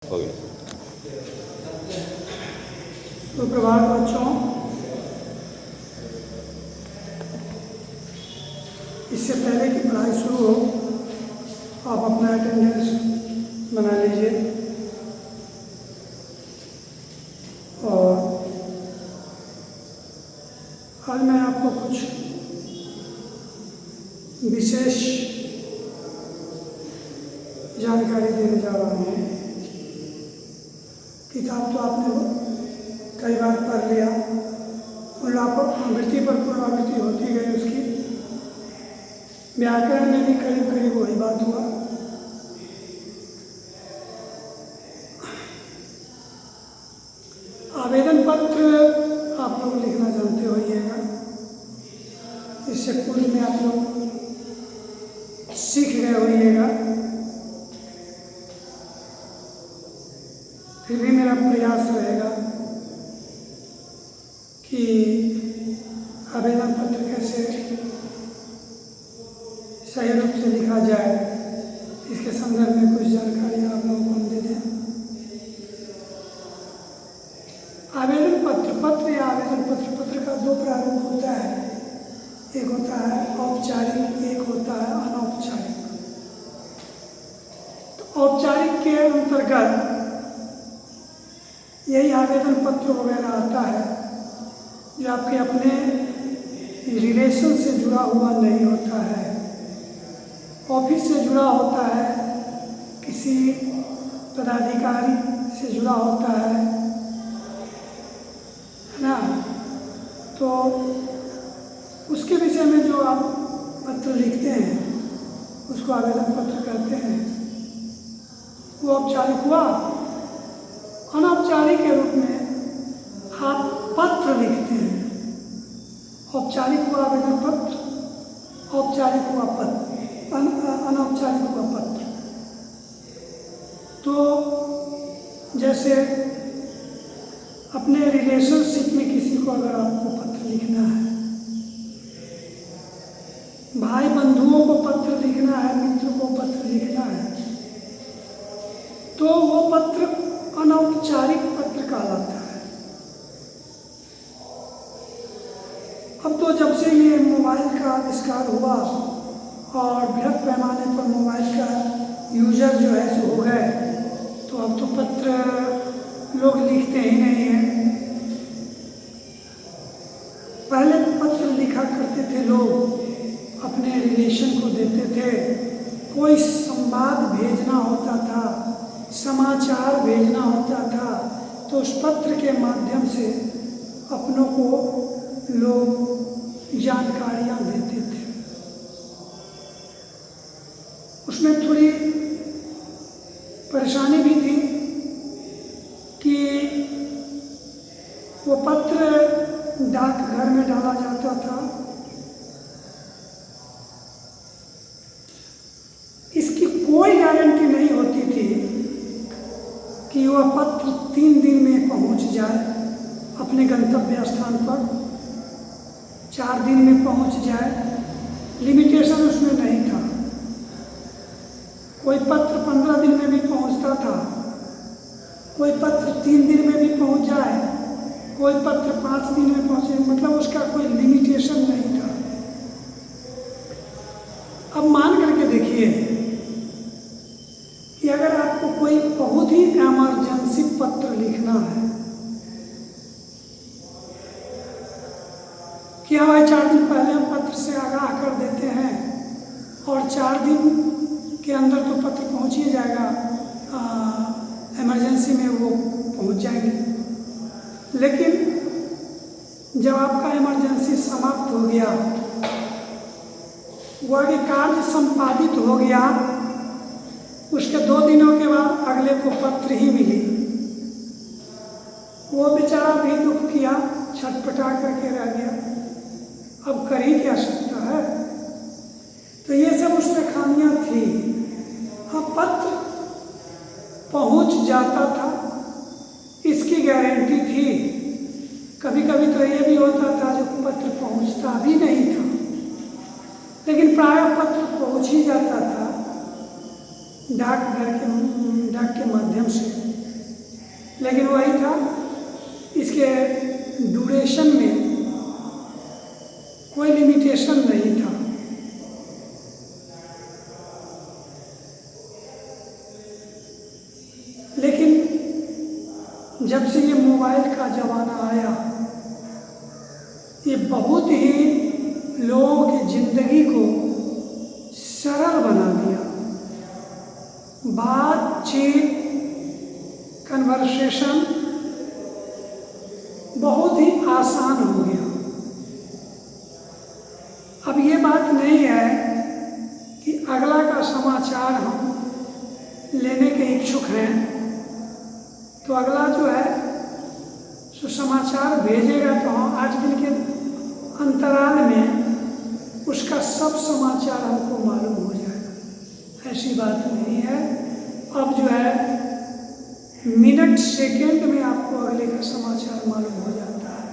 हो गया। सुप्रभात बच्चों, इससे पहले कि पढ़ाई शुरू हो आप अपना अटेंडेंस बना लीजिए और आज मैं आपको कुछ विशेष जानकारी देने जा रहा हूँ। किताब तो आपने कई बार पढ़ लिया, पुनरावृत्ति पर पुनरावृत्ति होती गई उसकी। व्याकरण में भी करीब करीब वही बात हुआ। आवेदन पत्र आप लोग लिखना जानते होइएगा, इससे पूर्व में आप लोग सीख गए होइएगा। फिर भी मेरा प्रयास रहेगा कि आवेदन पत्र कैसे सही रूप से लिखा जाए, इसके संदर्भ में कुछ जानकारी आप लोगों को हम दे दें। आवेदन पत्र या आवेदन पत्र का दो प्रारूप होता है। एक होता है औपचारिक, एक होता है अनौपचारिक। तो औपचारिक के अंतर्गत यही आवेदन पत्र वगैरह आता है जो आपके अपने रिलेशन से जुड़ा हुआ नहीं होता है, ऑफिस से जुड़ा होता है, किसी पदाधिकारी से जुड़ा होता है ना। तो उसके विषय में जो आप पत्र लिखते हैं उसको आवेदन पत्र कहते हैं। वो औपचारिक हुआ। अनौपचारिक के रूप में आप पत्र लिखते हैं। औपचारिक हुआ आवेदन पत्र, औपचारिक हुआ पत्र, अनौपचारिक हुआ पत्र। तो जैसे अपने रिलेशनशिप में किसी को अगर आपको पत्र लिखना है, भाई बंधुओं को पत्र लिखना है, मित्र को पत्र लिखना है, तो वो पत्र अनौपचारिक पत्र कहलाता है। अब तो जब से ये मोबाइल का आविष्कार हुआ और बृहद पैमाने पर मोबाइल का यूजर जो है सो हो गए, तो अब तो पत्र लोग लिखते ही नहीं हैं। पहले पत्र लिखा करते थे लोग, अपने रिलेशन को देते थे। कोई संवाद भेजना होता था, समाचार भेजना होता था, तो उस पत्र के माध्यम से अपनों को लोग जानकारियाँ देते थे। उसमें थोड़ी परेशानी भी थी कि वो पत्र डाकघर में डाला जाता था। इसकी कोई गारंटी नहीं होती थी कि वह पत्र 3 दिन में पहुंच जाए अपने गंतव्य स्थान पर, 4 दिन में पहुंच जाए, लिमिटेशन उसमें नहीं था। कोई पत्र 15 दिन में भी पहुंचता था, कोई पत्र 3 दिन में भी पहुंच जाए, कोई पत्र 5 दिन में पहुंचे, मतलब उसका कोई लिमिटेशन नहीं था। अब मान करके देखिए कि अगर आपको कोई बहुत ही इमरजेंसी पत्र लिखना है, क्या भाई 4 दिन पहले हम पत्र से आगाह कर देते हैं और 4 दिन के अंदर तो पत्र पहुंच ही जाएगा, इमरजेंसी में वो पहुंच जाएंगे। लेकिन जब आपका इमरजेंसी समाप्त हो गया, वो आगे कार्य संपादित हो गया, उसके 2 दिनों के बाद अगले को पत्र ही मिली, वो बेचारा भी दुख किया, छटपटा करके रह गया। अब कर ही क्या सकता है। तो ये सब उसमें खामियां थी। हाँ, पत्र पहुंच जाता था, इसकी गारंटी थी। कभी कभी तो ये भी होता था जो पत्र पहुंचता भी नहीं था, लेकिन प्रायः पत्र पहुंच ही जाता था डाक के माध्यम से। लेकिन वही था, इसके ड्यूरेशन में कोई लिमिटेशन नहीं था। लेकिन जब से ये मोबाइल का ज़माना आया, ये बहुत ही लोगों की ज़िंदगी को सरल बना दिया। बातचीत, कन्वर्सेशन बहुत ही आसान हो गया। अब ये बात नहीं है कि अगला का समाचार हम लेने के इच्छुक हैं तो अगला जो है सो समाचार भेजेगा तो हम आज दिन के अंतराल में उसका सब समाचार हमको मालूम हो जाएगा। ऐसी बात नहीं है। अब जो है मिनट सेकंड में आपको अगले का समाचार मालूम हो जाता है।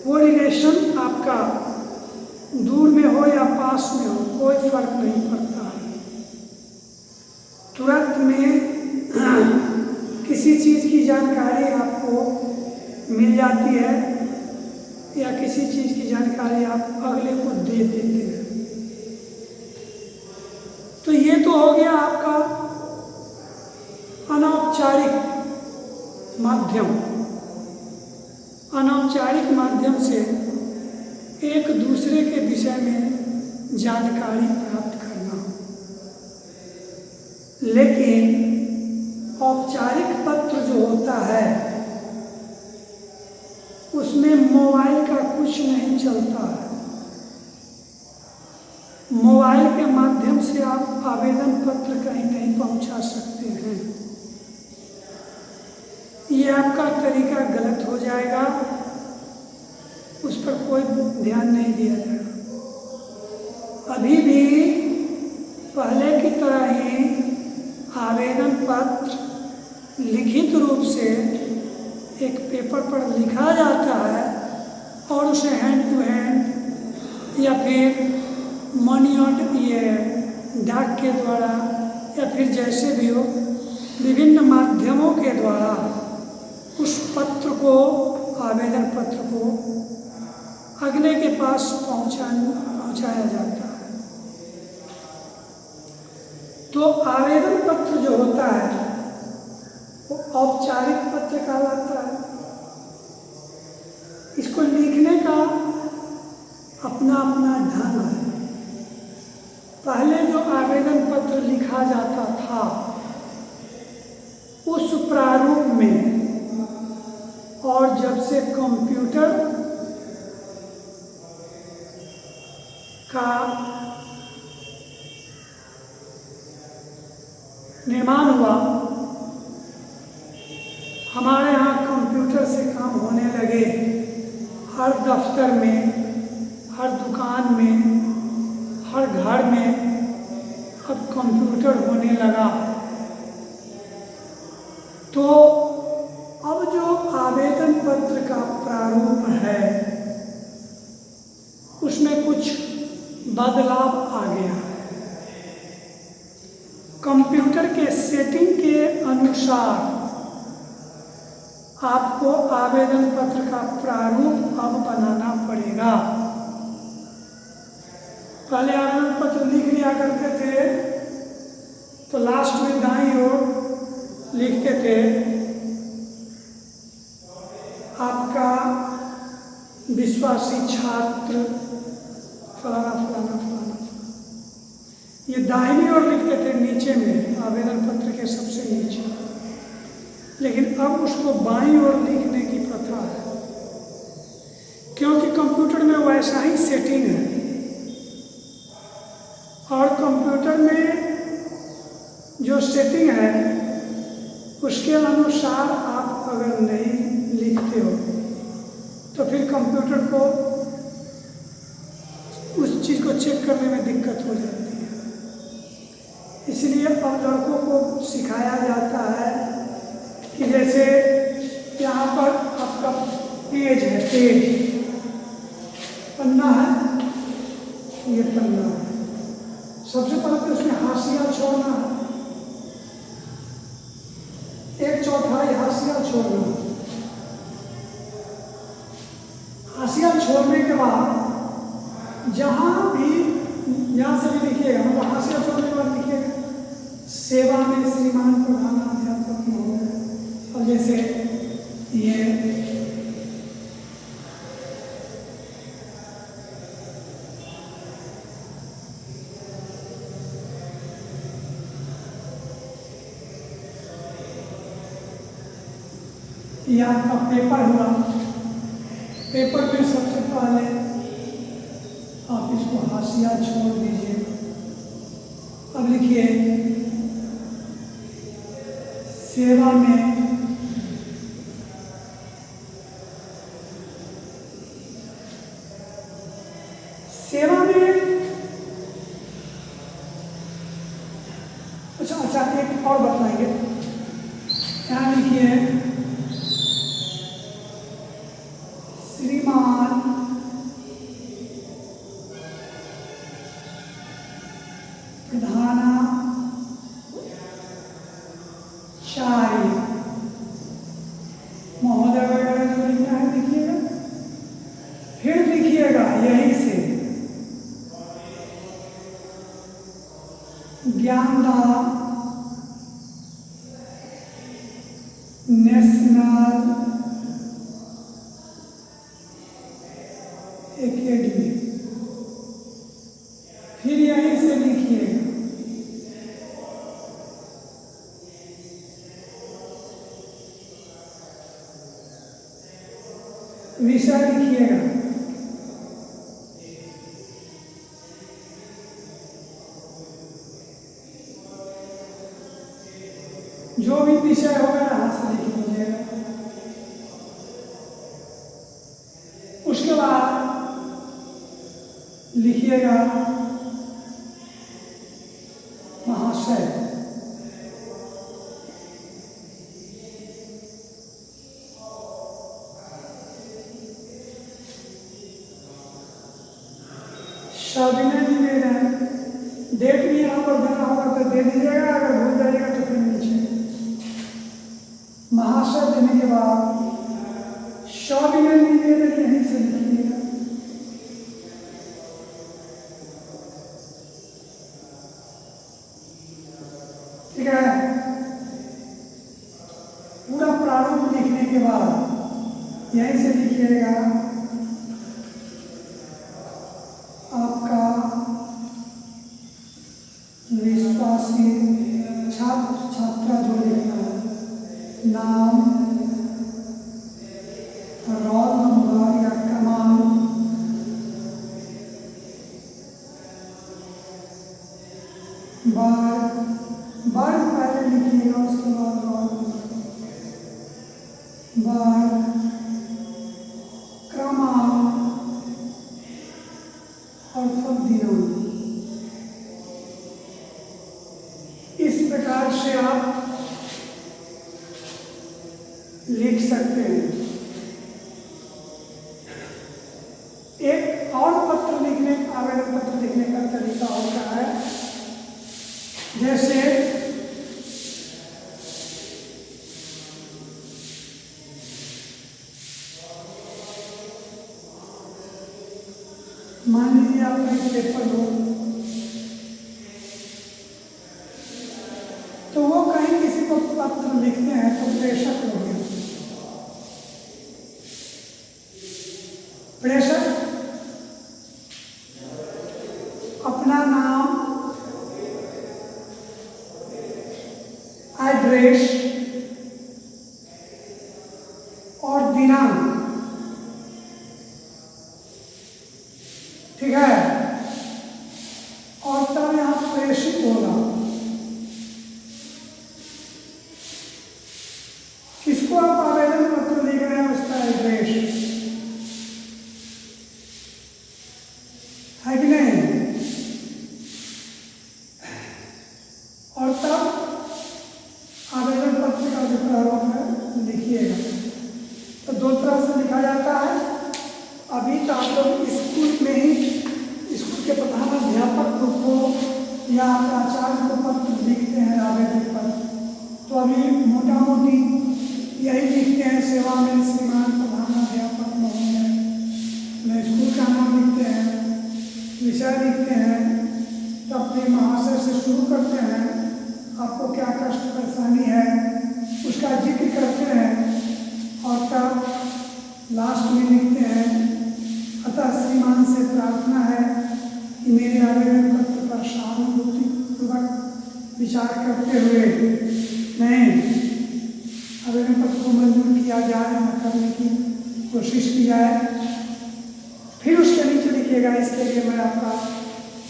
वो रिलेशन आपका दूर में हो या पास में हो, कोई फर्क नहीं पड़ता है। तुरंत में किसी चीज़ की जानकारी आपको मिल जाती है या किसी चीज़ की जानकारी आप अगले को दे देते हैं। तो ये तो हो गया आपका अनौपचारिक माध्यम। अनौपचारिक माध्यम से एक दूसरे के विषय में जानकारी प्राप्त करना। लेकिन औपचारिक पत्र जो होता है उसमें मोबाइल का कुछ नहीं चलता है। मोबाइल के माध्यम से आप आवेदन पत्र कहीं नहीं पहुंचा सकते हैं। ये आपका तरीका गलत हो जाएगा, उस पर कोई ध्यान नहीं दिया जाएगा। अभी भी पहले की तरह ही आवेदन पत्र लिखित रूप से एक पेपर पर लिखा जाता है और उसे हैंड टू हैंड या फिर मनी ऑर्डर, ये डाक के द्वारा या फिर जैसे भी हो विभिन्न माध्यमों के द्वारा उस पत्र को, आवेदन पत्र को अगले के पास पहुंचाया जाता है। तो आवेदन पत्र जो होता है वो औपचारिक पत्र कहलाता है। इसको लिखने का अपना अपना ढंग है। पहले जो आवेदन पत्र लिखा जाता था उस प्रारूप में, और जब से कंप्यूटर का निर्माण हुआ, हमारे यहाँ कंप्यूटर से काम होने लगे। हर दफ्तर में, हर दुकान में, हर घर में अब कंप्यूटर होने लगा। तो अब जो आवेदन पत्र का प्रारूप है उसमें कुछ बदलाव आ गया है। कंप्यूटर के सेटिंग के अनुसार आपको आवेदन पत्र का प्रारूप अब बनाना पड़ेगा। पहले आवेदन पत्र लिख लिया करते थे तो लास्ट में दाईं ओर लिखते थे आपका विश्वासी छात्र फलाना फलाना फलाना। ये दाहिनी ओर लिखते थे नीचे में, आवेदन पत्र के सबसे नीचे। लेकिन अब उसको बाईं ओर लिखने की प्रथा है, क्योंकि कंप्यूटर में वैसा ही सेटिंग है। और कंप्यूटर में जो सेटिंग है उसके अनुसार आप अगर नहीं लिखते हो तो फिर कंप्यूटर को उस चीज़ को चेक करने में दिक्कत हो जाती है। इसलिए अब लड़कों को सिखाया जाता है कि जैसे यहाँ पर आपका पेज है, पेज पन्ना है, ये पन्ना है। सबसे पहले तो उसमें हाशिया छोड़ना है। एक चौथाई हाशिया छोड़ना। हाशिया छोड़ने के बाद जहाँ भी, यहाँ से भी लिखिएगा, मतलब हाशिया छोड़ने के बाद लिखिएगा सेवा में श्रीमान प्रधानाध्यापक महोदय। और जैसे ये आपका पेपर हुआ, पेपर में सबसे पहले आप इसको हाशिया छोड़ दीजिए। अब लिखिए सेवा में अच्छा एक और बताएंगे, यहाँ लिखिए श्रीमान प्रधानाचार्य महोदय वगैरह जो लिखना है लिखिएगा। फिर लिखिएगा यहीं से ज्ञानदान नेशनल एकेडमी, फिर यहीं से लिखिएगा विषय लिखिएगा जो भी विषय होगा यहाँ से लिख लीजिएगा। उसके बाद लिखिएगा महाशय, सविनय निवेदन, डेट भी यहाँ पर देना होगा तो दे दीजिएगा, अगर भूल जाइएगा तो फिर नीचे महाशय देने के बाद सविनय निवेदन यहीं से लिखिएगा। ठीक है, पूरा प्रारूप लिखने के बाद यहीं से लिखिएगा आपका विश्वासी छात्र छात्रा जो लिखना है, नाम, रोल नंबर या क्रमांक, बार पहले लिखिएगा, उसके बाद रोल नंबर, क्रमांक और तब दिनांक। इस प्रकार से आप लिख सकते हैं। एक और पत्र लिखने, आवेदन पत्र लिखने का तरीका होता है, जैसे मान लीजिए आपका एक पेपर हो तो वो कहीं किसी को पत्र लिखते हैं तो प्रेषक हो गया। प्रेषक अपना नाम, एड्रेस और दिनांक, ठीक है, और तब यहाँ प्रेषित होगा। किसको आप आवेदन पत्र लिख रहे हैं उसका एड्रेस है कि नहीं, और तब आवेदन पत्र का जो प्रारूप है लिखिएगा। तो दो तरह से लिखा जाता है। अभी तो आप लोग स्कूल में ही स्कूल के प्रधानाध्यापक को या प्राचार्य को पत्र लिखते हैं आवेदन पत्र, तो अभी मोटा मोटी यही लिखते हैं, सेवा में श्रीमान प्रधानाध्यापक महोदय। अपने स्कूल का नाम लिखते हैं, विषय लिखते हैं, तो अपने महाशय से शुरू करते हैं, आपको क्या कष्ट परेशानी है उसका जिक्र करते हैं, और तब लास्ट में लिखते हैं, अतः श्रीमान से प्रार्थना है कि मेरे आवेदन पत्र पर सहानुभूतिपूर्वक विचार करते हुए नहीं आवेदन पत्र को मंजूर किया जाए या करने की कोशिश की जाए। फिर उसके नीचे लिखिएगा, इसके लिए मैं आपका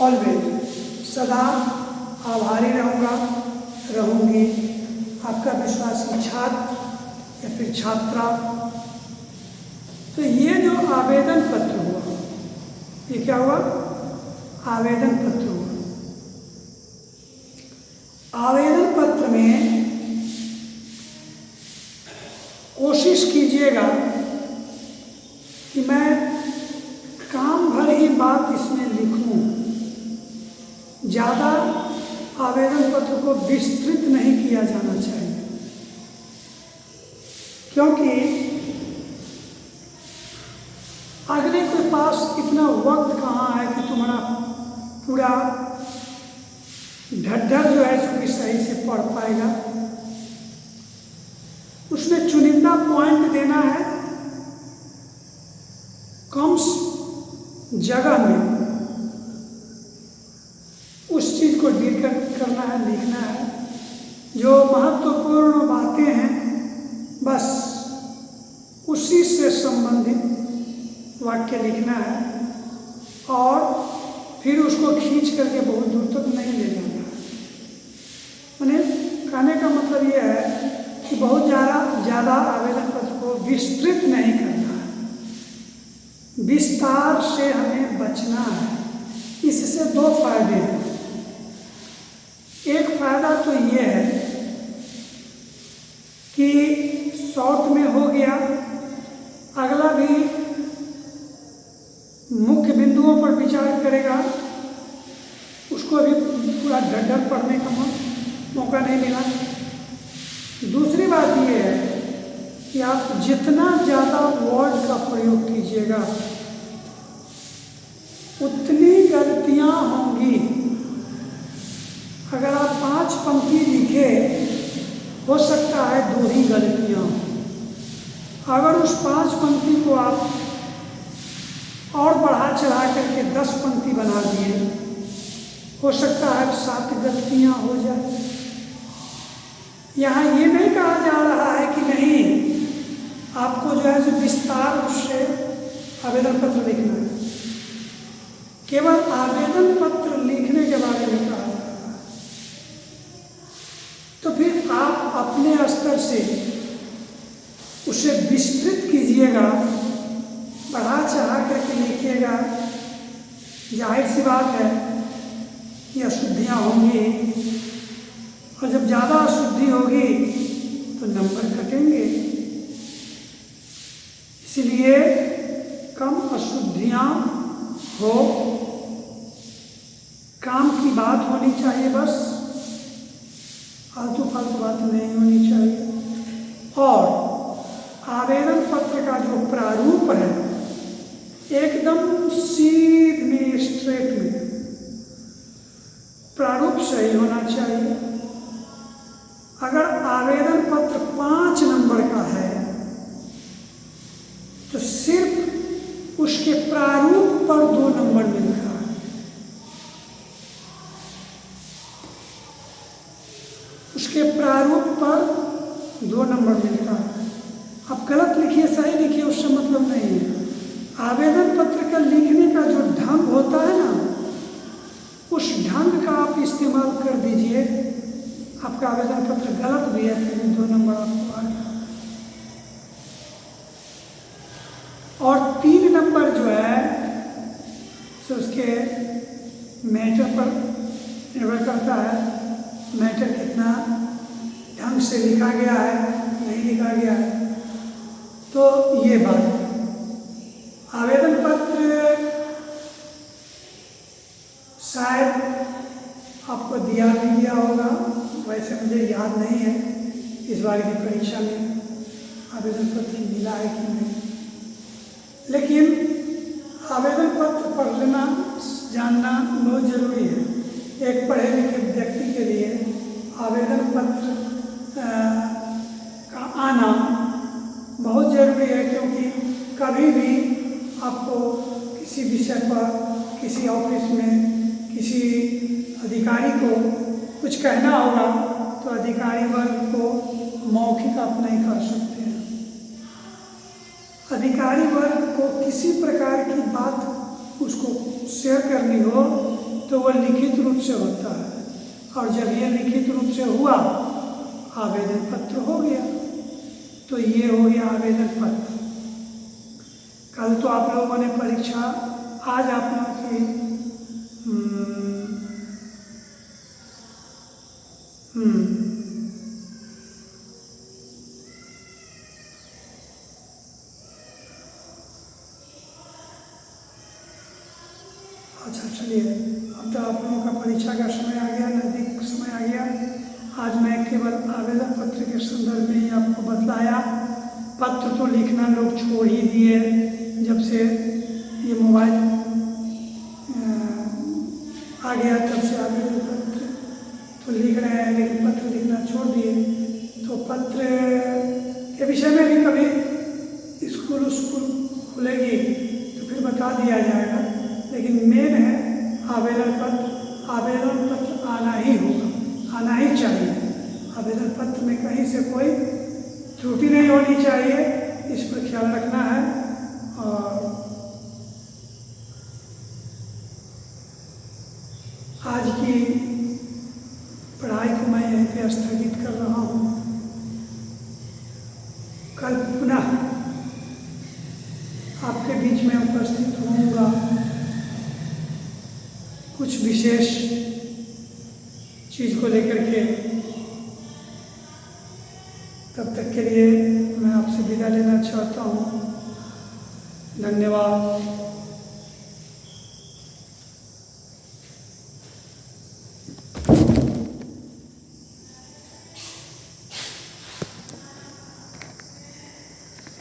ऑलवेज सदा आभारी रहूँगा, रहूँगी, आपका विश्वासी छात्र या फिर छात्रा। तो ये जो आवेदन पत्र हुआ, ये क्या हुआ? आवेदन पत्र हुआ। आवेदन पत्र में कोशिश कीजिएगा कि मैं काम भर ही बात इसमें लिखूं, ज़्यादा आवेदन पत्र को विस्तृत नहीं किया जाना चाहिए, क्योंकि अगले के पास इतना वक्त कहाँ है कि तुम्हारा पूरा ढड्ढर जो है इसको सही से पढ़ पाएगा। उसमें चुनिंदा पॉइंट देना है, कम जगह में उस चीज़ को डील करना है, लिखना है। जो महत्वपूर्ण बातें हैं बस उसी से संबंधित वाक्य लिखना है, और फिर उसको खींच करके बहुत दूर तक नहीं ले जाना है। मैंने कहने का मतलब ये है कि बहुत ज़्यादा आवेदन पत्र को विस्तृत नहीं करना है, विस्तार से हमें बचना है। इससे दो फायदे हैं। एक फायदा तो ये है कि शॉर्ट में हो गया, अगला भी मुख्य बिंदुओं पर विचार करेगा, उसको भी पूरा ढड्ढर पढ़ने का मौका नहीं मिला। दूसरी बात ये है कि आप जितना ज़्यादा वर्ड का प्रयोग कीजिएगा उतनी गलतियाँ होंगी। अगर आप 5 पंक्ति लिखे, हो सकता है 2 ही गलतियाँ। अगर उस 5 पंक्ति को आप और बढ़ा चढ़ा करके 10 पंक्ति बना दिए, हो सकता है 7 गलतियाँ हो जाए। यहाँ ये नहीं कहा जा रहा है कि नहीं, आपको जो है जो विस्तार उससे आवेदन पत्र लिखना है। केवल आवेदन पत्र लिखने के बारे में कहा जा रहा है। तो फिर आप अपने स्तर से उसे विस्तृत कीजिएगा, बढ़ा चढ़ा करके लिखिएगा। जाहिर सी बात है कि अशुद्धियाँ होंगी, और जब ज़्यादा अशुद्धि होगी तो नंबर कटेंगे। इसलिए कम अशुद्धियाँ हो, काम की बात होनी चाहिए, बस फालतू बात नहीं होनी चाहिए। और आवेदन पत्र का जो प्रारूप है एकदम सीधे स्ट्रेट में प्रारूप सही होना चाहिए। अगर आवेदन पत्र 5 नंबर का है तो सिर्फ उसके प्रारूप पर 2 नंबर मिलता है। उसके प्रारूप पर 2 नंबर मिलता है। आप गलत लिखिए, सही लिखिए, उससे मतलब नहीं है। आवेदन पत्र का लिखने का जो ढंग होता है ना, उस ढंग का आप इस्तेमाल कर दीजिए। आपका आवेदन पत्र गलत भी है फिर भी 2 नंबर आपको आ गया। और 3 नंबर जो है तो उसके मैटर पर निर्भर करता है। मैटर कितना ढंग से लिखा गया है, नहीं लिखा गया है। तो ये बात, आवेदन पत्र शायद आपको दिया भी गया होगा, वैसे मुझे याद नहीं है इस बार की परीक्षा में। आवेदन पत्र मिला है कि नहीं। लेकिन आवेदन पत्र पढ़ लेना, जानना बहुत ज़रूरी है। एक पढ़े लिखे व्यक्ति के लिए आवेदन पत्र का आना बहुत ज़रूरी है, क्योंकि कभी भी आपको किसी विषय पर, किसी ऑफिस में, किसी अधिकारी को कुछ कहना होगा तो अधिकारी वर्ग को मौखिक आप नहीं कर सकते हैं। अधिकारी वर्ग को किसी प्रकार की बात उसको शेयर करनी हो तो वह लिखित रूप से होता है, और जब ये लिखित रूप से हुआ आवेदन पत्र हो गया। तो ये हो गया आवेदन पत्र। कल तो आप लोगों ने परीक्षा, आज आप लोगों की अच्छा चलिए, अब तो आप लोगों का परीक्षा का समय आ गया, नज़दीक समय आ गया। आज मैं केवल आवेदन पत्र के संदर्भ में ही आपको बतलाया। पत्र तो लिखना लोग छोड़ ही दिए, जब से ये मोबाइल आ गया तब से आवेदन पत्र तो लिख रहे हैं, लेकिन पत्र लिखना छोड़ दिए। तो पत्र के विषय में भी कभी स्कूल खुलेगी तो फिर बता दिया जाएगा, लेकिन मेन है आवेदन पत्र। आवेदन पत्र आना ही होगा, आना ही चाहिए। आवेदन पत्र में कहीं से कोई त्रुटि नहीं होनी चाहिए, इस पर ख्याल रखना है। और आज की पढ़ाई को मैं यहीं पे स्थगित कर रहा हूँ। कल पुनः आपके बीच में उपस्थित होऊंगा कुछ विशेष चीज़ को लेकर के। तब तक के लिए मैं आपसे विदा लेना चाहता हूँ। धन्यवाद।